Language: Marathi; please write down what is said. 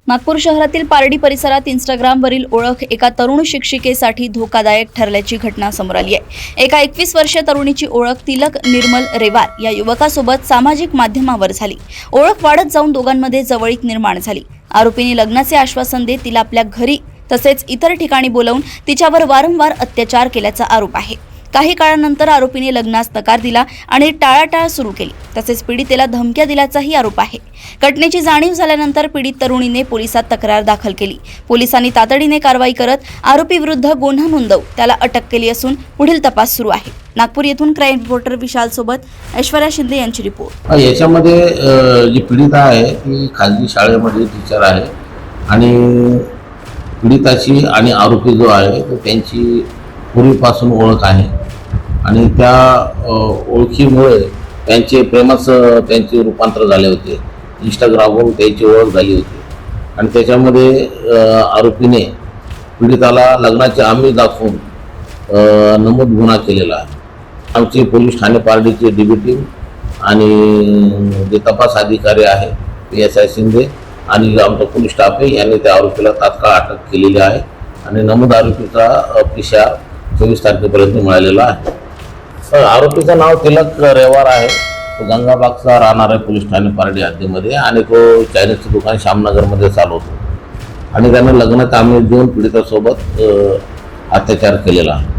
नागपूर शहरातील पारडी परिसरात इंस्टाग्रामवरील ओळख एका तरुण शिक्षिकेसाठी धोकादायक ठरल्याची घटना समोर आली आहे। एका 21 वर्षीय तरुणीची ओळख तिलक निर्मल रेवार या युवकासोबत सामाजिक माध्यमावर झाली। ओळख वाढत जाऊन दोघांमध्ये जवळीक निर्माण झाली। आरोपीने लग्नाचे आश्वासन देत तिला आपल्या घरी तसेच इतर ठिकाणी बोलावून तिच्यावर वारंवार अत्याचार केल्याचा आरोप आहे। काही काळानंतर आरोपीने लग्नास नकार दिला आणि टाळाटाळ सुरू केली। तसेच पीडितेला धमक्या दिल्याचाही आरोप आहे। घटनेची जाणीव झाल्यानंतर पीडित तरुणीने पोलिसात तक्रार दाखल केली। पोलिसांनी तातडीने कारवाई करत आरोपी विरुद्ध गुन्हा नोंदवून त्याला अटक केली असून पुढील तपास सुरू आहे। नागपूर येथून क्राईम रिपोर्टर विशाल सोबत ऐश्वर्या शिंदे यांची रिपोर्ट। याच्यामध्ये जी पीडिता आहे ती खाजगी शाळेमध्ये टीचर आहे आणि पीडिताची आणि आरोपी जो आहे तो त्यांची पूर्वीपासून ओळख आहे आणि त्या ओळखीमुळे त्यांचे त्यांचे रूपांतर झाले होते। इंस्टाग्रामवरून त्यांची ओळख झाली होती आणि त्याच्यामध्ये आरोपीने पीडिताला लग्नाचे आमिष दाखवून नमूद गुन्हा केलेला आहे। आमचे पोलीस ठाणे पारडीचे DBT आणि जे तपास अधिकारी आहे PSI शिंदे आणि आमचा पोलीस स्टाफ आहे यांनी त्या आरोपीला तात्काळ अटक केलेली आहे आणि नमूद आरोपीचा PCR 24 तारखेपर्यंत मिळालेला आहे। आरोपीचं नाव तिलक रेवार आहे। तो गंगाबागचा राहणार आहे पोलीस ठाणे पारडी हद्दीमध्ये आणि तो चायनीजचं दुकान श्यामनगरमध्ये चालवतो आणि त्याने लग्नात आमिष देऊन पीडितासोबत अत्याचार केलेला आहे।